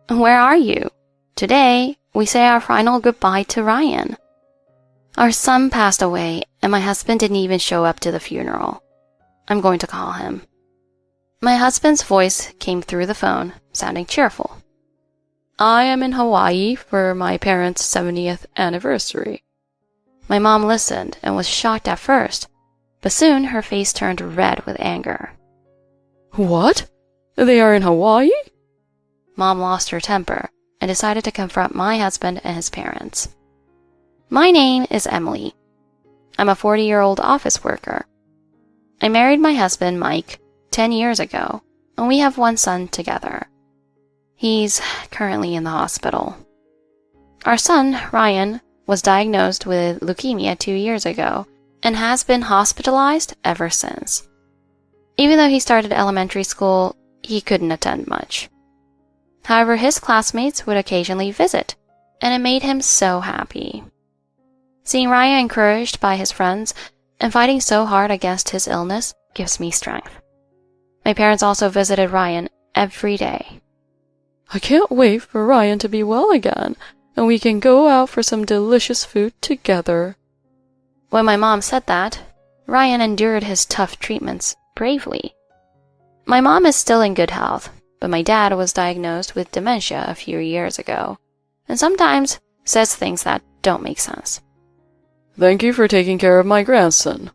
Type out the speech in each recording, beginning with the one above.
Where are you? Today, we say our final goodbye to Ryan. Our son passed away, and my husband didn't even show up to the funeral. I'm going to call him. My husband's voice came through the phone, sounding cheerful. I am in Hawaii for my parents' 70th anniversary. My mom listened and was shocked at first, but soon her face turned red with anger. What? They are in Hawaii? Mom lost her temper and decided to confront my husband and his parents. My name is Emily. I'm a 40-year-old office worker. I married my husband, Mike, 10 years ago, and we have one son together. He's currently in the hospital. Our son, Ryan, was diagnosed with leukemia 2 years ago and has been hospitalized ever since. Even though he started elementary school, he couldn't attend much. However, his classmates would occasionally visit, and it made him so happy. Seeing Ryan encouraged by his friends and fighting so hard against his illness gives me strength. My parents also visited Ryan every day. I can't wait for Ryan to be well again, and we can go out for some delicious food together. When my mom said that, Ryan endured his tough treatments bravely. My mom is still in good health, but my dad was diagnosed with dementia a few years ago, and sometimes says things that don't make sense. Thank you for taking care of my grandson.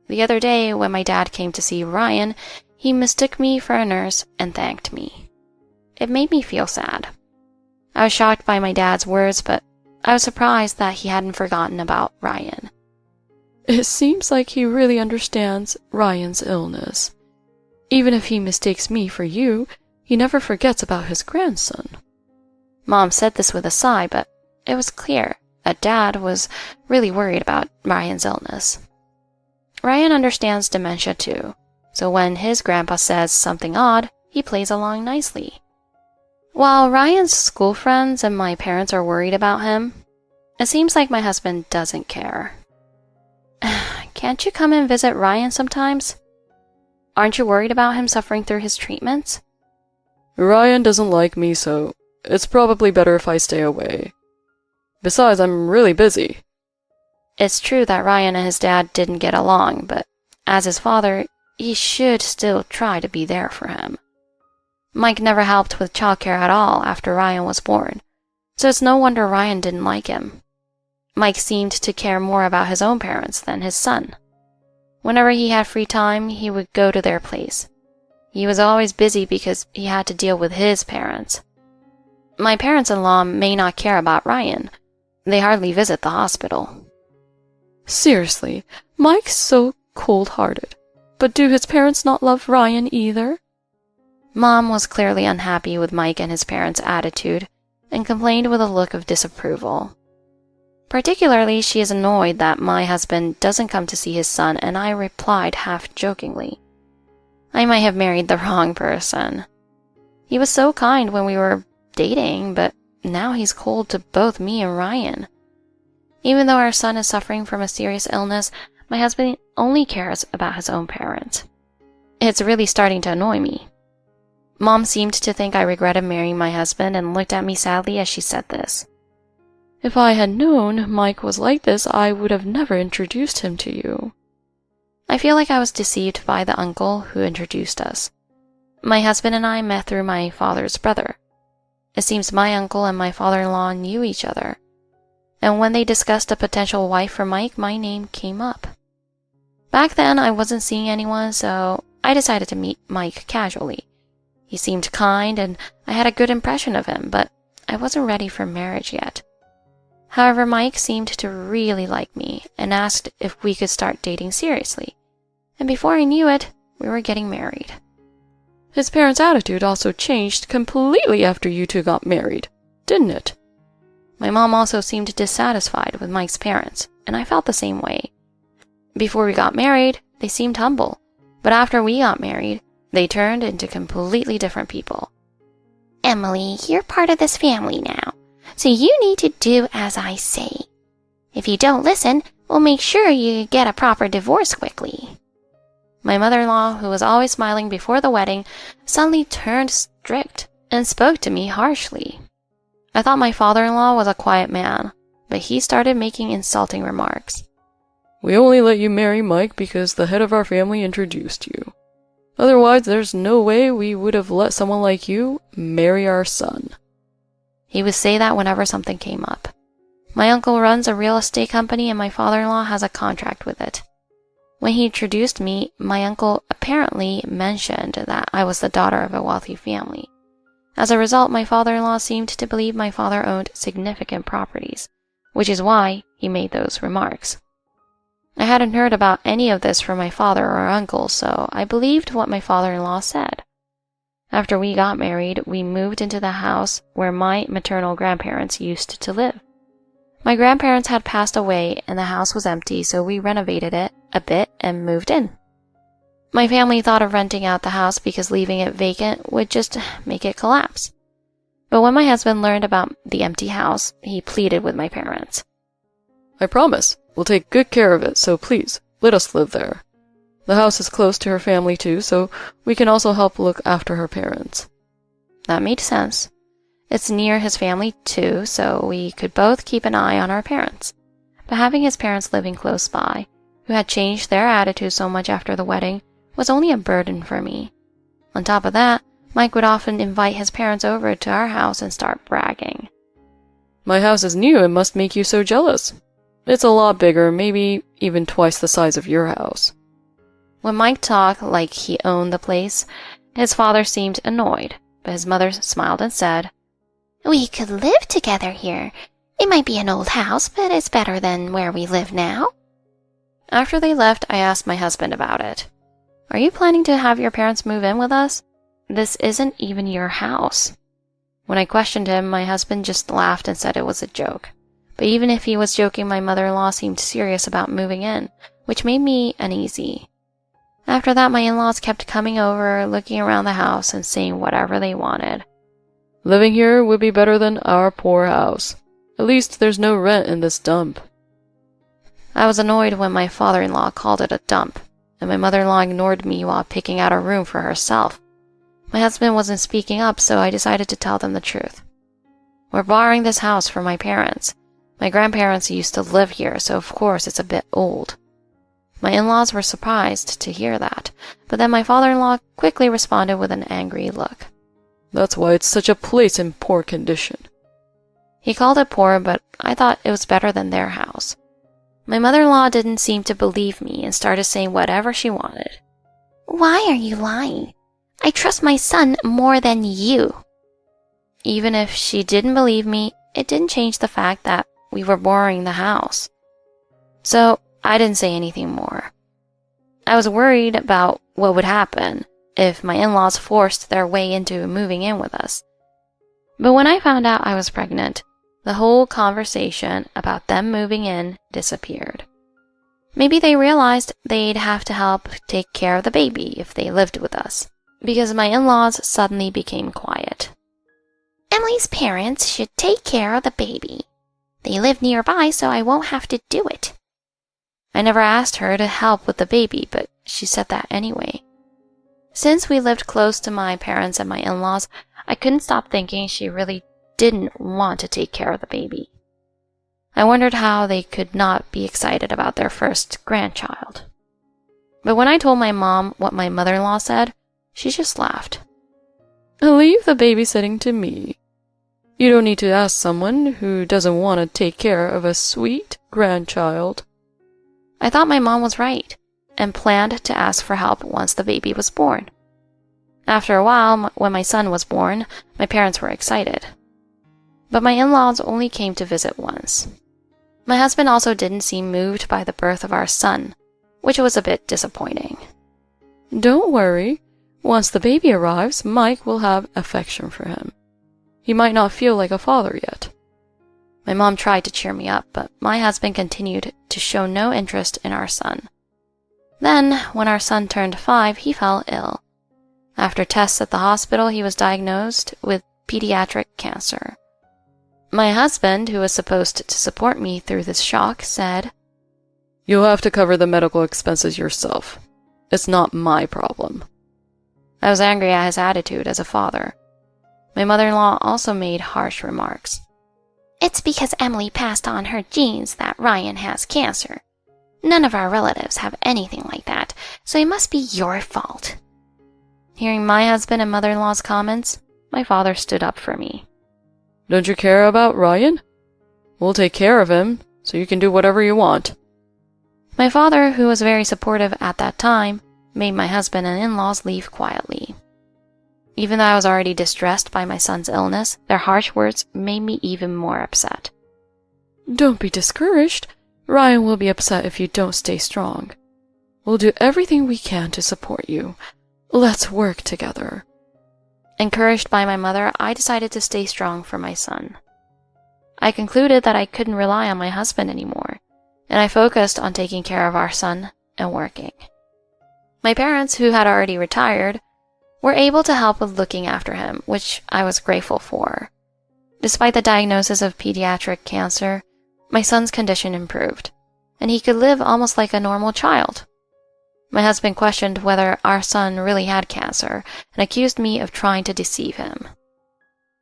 The other day, when my dad came to see Ryan, he mistook me for a nurse and thanked me. It made me feel sad. I was shocked by my dad's words, but I was surprised that he hadn't forgotten about Ryan. It seems like he really understands Ryan's illness. Even if he mistakes me for you, he never forgets about his grandson. Mom said this with a sigh, but it was clear that Dad was really worried about Ryan's illness. Ryan understands dementia too, so when his grandpa says something odd, he plays along nicely. While Ryan's school friends and my parents are worried about him, it seems like my husband doesn't care. Can't you come and visit Ryan sometimes? Aren't you worried about him suffering through his treatments? Ryan doesn't like me, so it's probably better if I stay away. Besides, I'm really busy. It's true that Ryan and his dad didn't get along, but as his father, he should still try to be there for him. Mike never helped with childcare at all after Ryan was born, so it's no wonder Ryan didn't like him. Mike seemed to care more about his own parents than his son. Whenever he had free time, he would go to their place. He was always busy because he had to deal with his parents. My parents-in-law may not care about Ryan. They hardly visit the hospital. Seriously, Mike's so cold-hearted. But do his parents not love Ryan either? Mom was clearly unhappy with Mike and his parents' attitude and complained with a look of disapproval. Particularly, she is annoyed that my husband doesn't come to see his son, and I replied half-jokingly, I might have married the wrong person. He was so kind when we were dating, but now he's cold to both me and Ryan. Even though our son is suffering from a serious illness, my husband only cares about his own parents. It's really starting to annoy me. Mom seemed to think I regretted marrying my husband and looked at me sadly as she said this. If I had known Mike was like this, I would have never introduced him to you. I feel like I was deceived by the uncle who introduced us. My husband and I met through my father's brother. It seems my uncle and my father-in-law knew each other, and when they discussed a potential wife for Mike, my name came up. Back then, I wasn't seeing anyone, so I decided to meet Mike casually. He seemed kind, and I had a good impression of him, but I wasn't ready for marriage yet. However, Mike seemed to really like me and asked if we could start dating seriously, and before I knew it, we were getting married. His parents' attitude also changed completely after you two got married, didn't it? My mom also seemed dissatisfied with Mike's parents, and I felt the same way. Before we got married, they seemed humble, but after we got married, they turned into completely different people. Emily, you're part of this family now, so you need to do as I say. If you don't listen, we'll make sure you get a proper divorce quickly. My mother-in-law, who was always smiling before the wedding, suddenly turned strict and spoke to me harshly. I thought my father-in-law was a quiet man, but he started making insulting remarks. We only let you marry Mike because the head of our family introduced you. Otherwise, there's no way we would have let someone like you marry our son. He would say that whenever something came up. My uncle runs a real estate company and my father-in-law has a contract with it. When he introduced me, my uncle apparently mentioned that I was the daughter of a wealthy family. As a result, my father-in-law seemed to believe my father owned significant properties, which is why he made those remarks. I hadn't heard about any of this from my father or uncle, so I believed what my father-in-law said. After we got married, we moved into the house where my maternal grandparents used to live. My grandparents had passed away and the house was empty, so we renovated it a bit and moved in. My family thought of renting out the house because leaving it vacant would just make it collapse. But when my husband learned about the empty house, he pleaded with my parents. I promise, we'll take good care of it, so please, let us live there. The house is close to her family too, so we can also help look after her parents. That made sense. It's near his family too, so we could both keep an eye on our parents. But having his parents living close by, who had changed their attitude so much after the wedding, was only a burden for me. On top of that, Mike would often invite his parents over to our house and start bragging. My house is new and must make you so jealous. It's a lot bigger, maybe even twice the size of your house. When Mike talked like he owned the place, his father seemed annoyed, but his mother smiled and said, "We could live together here. It might be an old house, but it's better than where we live now." After they left, I asked my husband about it. "Are you planning to have your parents move in with us? This isn't even your house." When I questioned him, my husband just laughed and said it was a joke. But even if he was joking, my mother-in-law seemed serious about moving in, which made me uneasy. After that, my in-laws kept coming over, looking around the house and saying whatever they wanted. Living here would be better than our poor house. At least there's no rent in this dump. I was annoyed when my father-in-law called it a dump, and my mother-in-law ignored me while picking out a room for herself. My husband wasn't speaking up, so I decided to tell them the truth. We're borrowing this house from my parents. My grandparents used to live here, so of course it's a bit old. My in-laws were surprised to hear that, but then my father-in-law quickly responded with an angry look. That's why it's such a place in poor condition. He called it poor, but I thought it was better than their house. My mother-in-law didn't seem to believe me and started saying whatever she wanted. "Why are you lying? I trust my son more than you." Even if she didn't believe me, it didn't change the fact that we were borrowing the house. So I didn't say anything more. I was worried about what would happen if my in-laws forced their way into moving in with us. But when I found out I was pregnant, the whole conversation about them moving in disappeared. Maybe they realized they'd have to help take care of the baby if they lived with us, because my in-laws suddenly became quiet. "Emily's parents should take care of the baby. They live nearby, so I won't have to do it." I never asked her to help with the baby, but she said that anyway. Since we lived close to my parents and my in-laws, I couldn't stop thinking she really didn't want to take care of the baby. I wondered how they could not be excited about their first grandchild. But when I told my mom what my mother-in-law said, she just laughed. "Leave the babysitting to me. You don't need to ask someone who doesn't want to take care of a sweet grandchild." I thought my mom was right, and planned to ask for help once the baby was born. After a while, when my son was born, my parents were excited. But my in-laws only came to visit once. My husband also didn't seem moved by the birth of our son, which was a bit disappointing. "Don't worry. Once the baby arrives, Mike will have affection for him. He might not feel like a father yet." My mom tried to cheer me up, but my husband continued to show no interest in our son. Then, when our son turned 5, he fell ill. After tests at the hospital, he was diagnosed with pediatric cancer. My husband, who was supposed to support me through this shock, said, "You'll have to cover the medical expenses yourself. It's not my problem." I was angry at his attitude as a father. My mother-in-law also made harsh remarks. It's because Emily passed on her genes that Ryan has cancer. None of our relatives have anything like that, so it must be your fault. Hearing my husband and mother-in-law's comments, my father stood up for me. Don't you care about Ryan? We'll take care of him, so you can do whatever you want. My father, who was very supportive at that time, made my husband and in-laws leave quietly. Even though I was already distressed by my son's illness, their harsh words made me even more upset. Don't be discouraged. Ryan will be upset if you don't stay strong. We'll do everything we can to support you. Let's work together. Encouraged by my mother, I decided to stay strong for my son. I concluded that I couldn't rely on my husband anymore, and I focused on taking care of our son and working. My parents, who had already retired, were able to help with looking after him, which I was grateful for. Despite the diagnosis of pediatric cancer, my son's condition improved, and he could live almost like a normal child. My husband questioned whether our son really had cancer and accused me of trying to deceive him.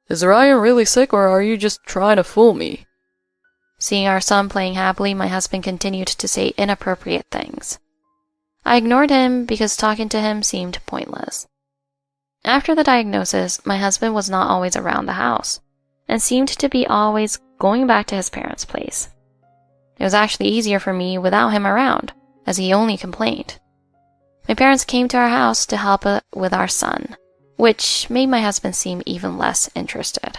Is Ryan really sick, or are you just trying to fool me? Seeing our son playing happily, my husband continued to say inappropriate things. I ignored him because talking to him seemed pointless. After the diagnosis, my husband was not always around the house and seemed to be always going back to his parents' place. It was actually easier for me without him around, as he only complained. My parents came to our house to help with our son, which made my husband seem even less interested.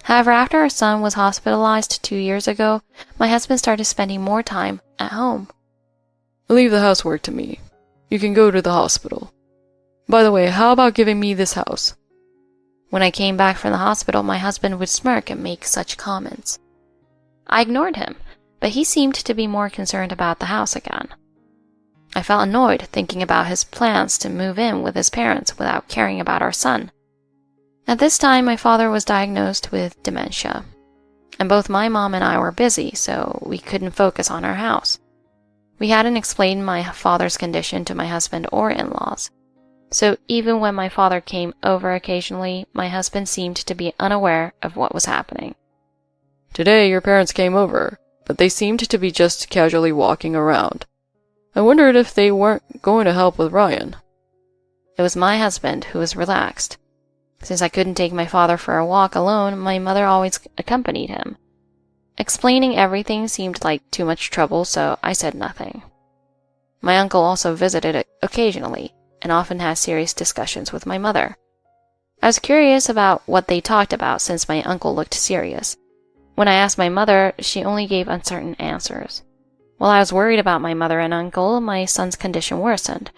However, after our son was hospitalized 2 years ago, my husband started spending more time at home. Leave the housework to me. You can go to the hospital. By the way, how about giving me this house? When I came back from the hospital, my husband would smirk and make such comments. I ignored him, but he seemed to be more concerned about the house again. I felt annoyed thinking about his plans to move in with his parents without caring about our son. At this time, my father was diagnosed with dementia, and both my mom and I were busy, so we couldn't focus on our house. We hadn't explained my father's condition to my husband or in-laws. So even when my father came over occasionally, my husband seemed to be unaware of what was happening. Today your parents came over, but they seemed to be just casually walking around. I wondered if they weren't going to help with Ryan. It was my husband who was relaxed. Since I couldn't take my father for a walk alone, my mother always accompanied him. Explaining everything seemed like too much trouble, so I said nothing. My uncle also visited occasionally, and often had serious discussions with my mother. I was curious about what they talked about since my uncle looked serious. When I asked my mother, she only gave uncertain answers. While I was worried about my mother and uncle, my son's condition worsened.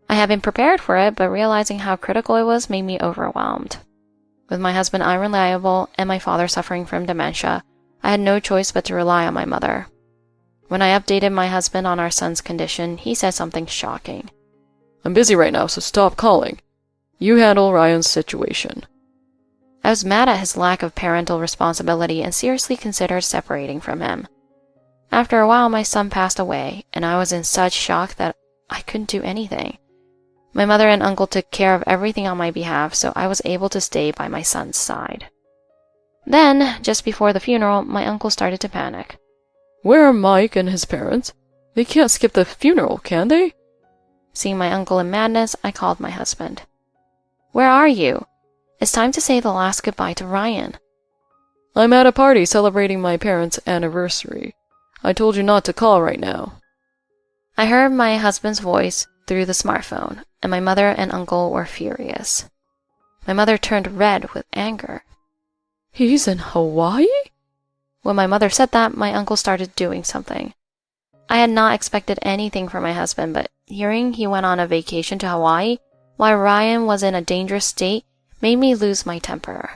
I had been prepared for it, but realizing how critical it was made me overwhelmed. With my husband unreliable and my father suffering from dementia, I had no choice but to rely on my mother. When I updated my husband on our son's condition, he said something shocking. I'm busy right now, so stop calling. You handle Ryan's situation. I was mad at his lack of parental responsibility and seriously considered separating from him. After a while, my son passed away, and I was in such shock that I couldn't do anything. My mother and uncle took care of everything on my behalf, so I was able to stay by my son's side. Then, just before the funeral, my uncle started to panic. Where are Mike and his parents? They can't skip the funeral, can they? Seeing my uncle in madness, I called my husband. Where are you? It's time to say the last goodbye to Ryan. I'm at a party celebrating my parents' anniversary. I told you not to call right now. I heard my husband's voice through the smartphone, and my mother and uncle were furious. My mother turned red with anger. He's in Hawaii? When my mother said that, my uncle started doing something. I had not expected anything from my husband, but hearing he went on a vacation to Hawaii while Ryan was in a dangerous state made me lose my temper.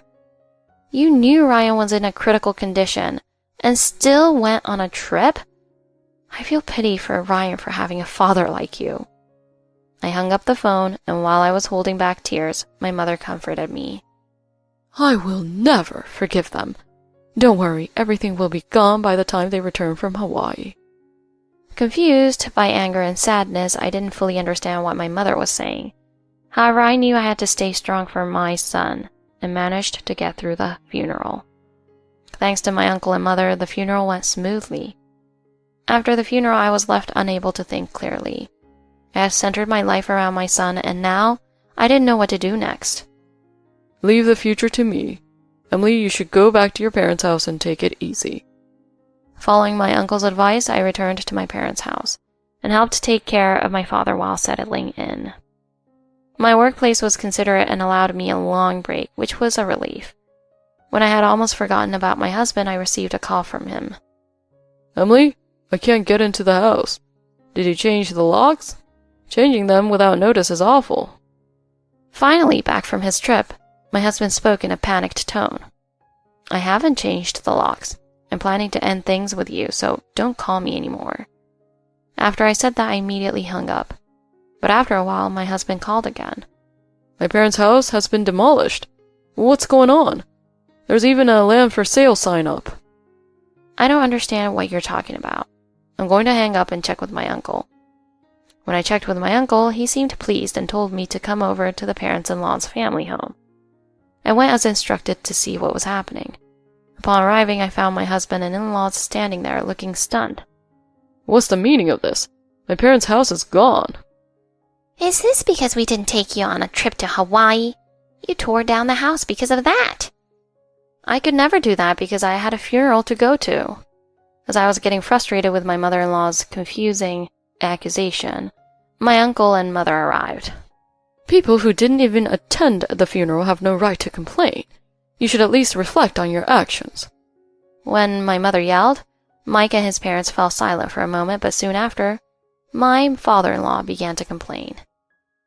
You knew Ryan was in a critical condition and still went on a trip? I feel pity for Ryan for having a father like you. I hung up the phone, and while I was holding back tears, my mother comforted me. I will never forgive them. Don't worry, everything will be gone by the time they return from Hawaii. Confused by anger and sadness, I didn't fully understand what my mother was saying. However, I knew I had to stay strong for my son and managed to get through the funeral. Thanks to my uncle and mother, the funeral went smoothly. After the funeral, I was left unable to think clearly. I had centered my life around my son, and now I didn't know what to do next. Leave the future to me. Emily, you should go back to your parents' house and take it easy. Following my uncle's advice, I returned to my parents' house and helped take care of my father while settling in. My workplace was considerate and allowed me a long break, which was a relief. When I had almost forgotten about my husband, I received a call from him. Emily, I can't get into the house. Did you change the locks? Changing them without notice is awful. Finally, back from his trip, my husband spoke in a panicked tone. I haven't changed the locks. I'm planning to end things with you, so don't call me anymore. After I said that, I immediately hung up. But after a while, my husband called again. My parents' house has been demolished. What's going on? There's even a land for sale sign up. I don't understand what you're talking about. I'm going to hang up and check with my uncle. When I checked with my uncle, he seemed pleased and told me to come over to the parents-in-law's family home. I went as instructed to see what was happening. Upon arriving, I found my husband and in-laws standing there looking stunned. What's the meaning of this? My parents' house is gone. Is this because we didn't take you on a trip to Hawaii? You tore down the house because of that. I could never do that because I had a funeral to go to. As I was getting frustrated with my mother-in-law's confusing accusation, my uncle and mother arrived. People who didn't even attend the funeral have no right to complain. You should at least reflect on your actions. When my mother yelled, Mike and his parents fell silent for a moment, but soon after, my father-in-law began to complain.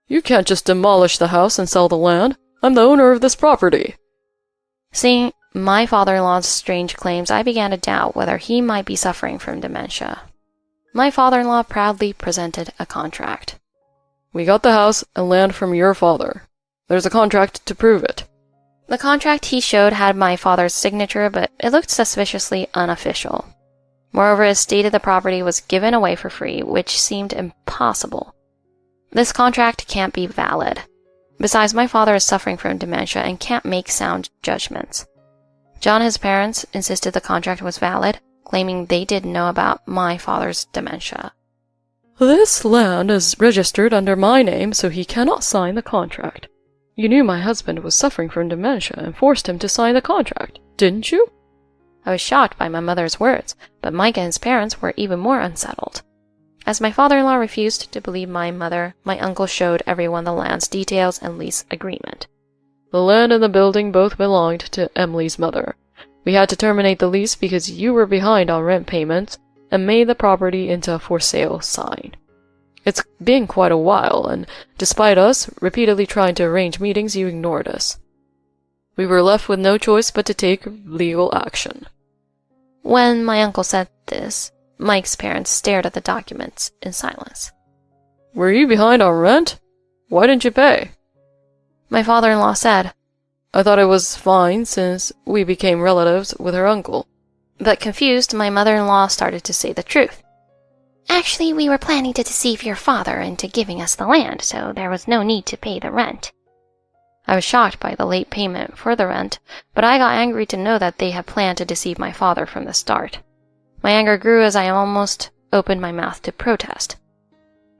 You can't just demolish the house and sell the land. I'm the owner of this property. Seeing my father-in-law's strange claims, I began to doubt whether he might be suffering from dementia. My father-in-law proudly presented a contract. We got the house and land from your father. There's a contract to prove it. The contract he showed had my father's signature, but it looked suspiciously unofficial. Moreover, it stated the property was given away for free, which seemed impossible. This contract can't be valid. Besides, my father is suffering from dementia and can't make sound judgments. John and his parents insisted the contract was valid, claiming they didn't know about my father's dementia. This land is registered under my name, so he cannot sign the contract. You knew my husband was suffering from dementia and forced him to sign the contract, didn't you? I was shocked by my mother's words, but Mike and his parents were even more unsettled. As my father-in-law refused to believe my mother, my uncle showed everyone the land's details and lease agreement. The land and the building both belonged to Emily's mother. We had to terminate the lease because you were behind on rent payments and made the property into a for sale sign. It's been quite a while, and despite us repeatedly trying to arrange meetings, you ignored us. We were left with no choice but to take legal action. When my uncle said this, Mike's parents stared at the documents in silence. Were you behind on rent? Why didn't you pay? My father-in-law said, I thought it was fine since we became relatives with her uncle. But confused, my mother-in-law started to say the truth. Actually, we were planning to deceive your father into giving us the land, so there was no need to pay the rent. I was shocked by the late payment for the rent, but I got angry to know that they had planned to deceive my father from the start. My anger grew as I almost opened my mouth to protest.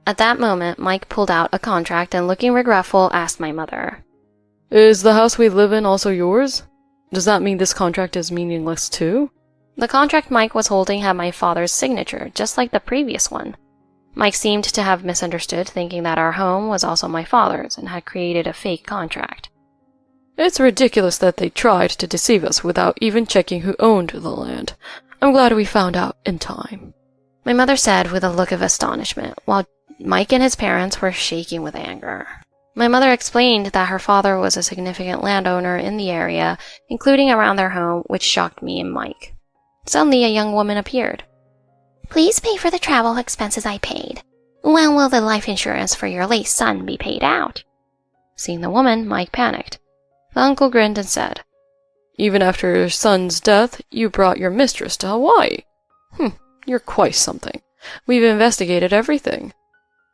At that moment, Mike pulled out a contract and, looking regretful, asked my mother, Is the house we live in also yours? Does that mean this contract is meaningless too? The contract Mike was holding had my father's signature, just like the previous one. Mike seemed to have misunderstood, thinking that our home was also my father's and had created a fake contract. It's ridiculous that they tried to deceive us without even checking who owned the land. I'm glad we found out in time. My mother said with a look of astonishment, while Mike and his parents were shaking with anger. My mother explained that her father was a significant landowner in the area, including around their home, which shocked me and Mike. Suddenly, a young woman appeared. Please pay for the travel expenses I paid. When will the life insurance for your late son be paid out? Seeing the woman, Mike panicked. The uncle grinned and said, Even after your son's death, you brought your mistress to Hawaii. You're quite something. We've investigated everything.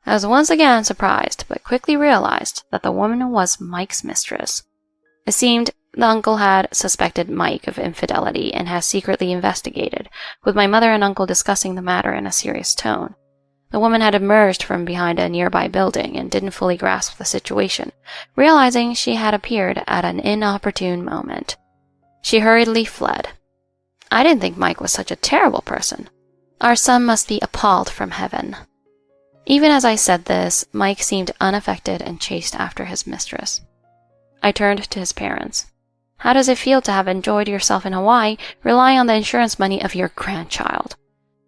I was once again surprised, but quickly realized that the woman was Mike's mistress. It seemed the uncle had suspected Mike of infidelity and has secretly investigated, with my mother and uncle discussing the matter in a serious tone. The woman had emerged from behind a nearby building and didn't fully grasp the situation, realizing she had appeared at an inopportune moment. She hurriedly fled. I didn't think Mike was such a terrible person. Our son must be appalled from heaven. Even as I said this, Mike seemed unaffected and chased after his mistress. I turned to his parents. How does it feel to have enjoyed yourself in Hawaii, relying on the insurance money of your grandchild?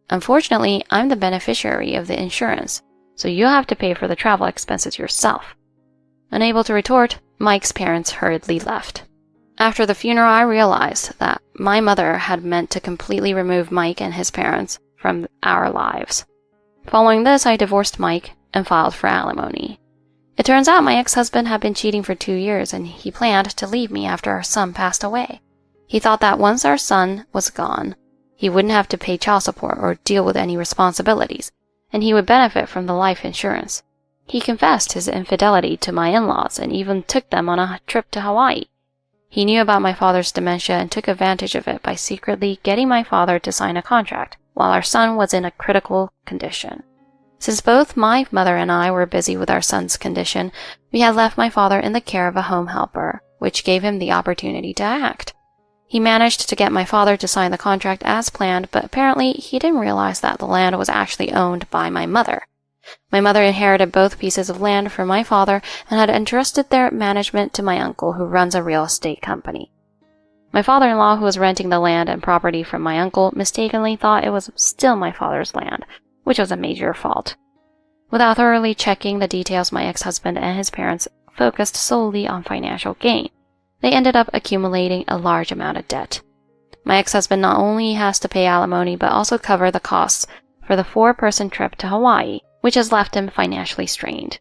Unfortunately, I'm the beneficiary of the insurance, so you'll have to pay for the travel expenses yourself. Unable to retort, Mike's parents hurriedly left. After the funeral, I realized that my mother had meant to completely remove Mike and his parents from our lives. Following this, I divorced Mike and filed for alimony. It turns out my ex-husband had been cheating for 2 years, and he planned to leave me after our son passed away. He thought that once our son was gone, he wouldn't have to pay child support or deal with any responsibilities, and he would benefit from the life insurance. He confessed his infidelity to my in-laws and even took them on a trip to Hawaii. He knew about my father's dementia and took advantage of it by secretly getting my father to sign a contract while our son was in a critical condition. Since both my mother and I were busy with our son's condition, we had left my father in the care of a home helper, which gave him the opportunity to act. He managed to get my father to sign the contract as planned, but apparently he didn't realize that the land was actually owned by my mother. My mother inherited both pieces of land from my father and had entrusted their management to my uncle, who runs a real estate company. My father-in-law, who was renting the land and property from my uncle, mistakenly thought it was still my father's land, which was a major fault. Without thoroughly checking the details, my ex-husband and his parents focused solely on financial gain. They ended up accumulating a large amount of debt. My ex-husband not only has to pay alimony, but also cover the costs for the 4-person trip to Hawaii, which has left him financially strained.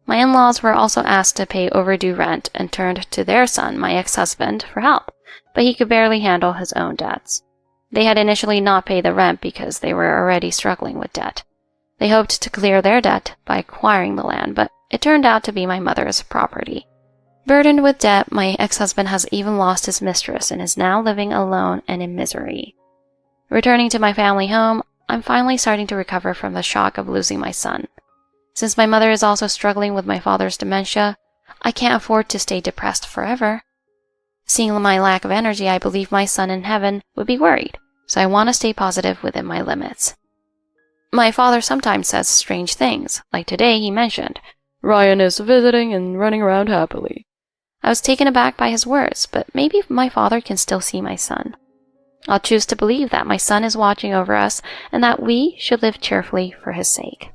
My in-laws were also asked to pay overdue rent and turned to their son, my ex-husband, for help, but he could barely handle his own debts. They had initially not paid the rent because they were already struggling with debt. They hoped to clear their debt by acquiring the land, but it turned out to be my mother's property. Burdened with debt, my ex-husband has even lost his mistress and is now living alone and in misery. Returning to my family home, I'm finally starting to recover from the shock of losing my son. Since my mother is also struggling with my father's dementia, I can't afford to stay depressed forever. Seeing my lack of energy, I believe my son in heaven would be worried, so I want to stay positive within my limits. My father sometimes says strange things, like today he mentioned, Ryan is visiting and running around happily. I was taken aback by his words, but maybe my father can still see my son. I'll choose to believe that my son is watching over us and that we should live cheerfully for his sake.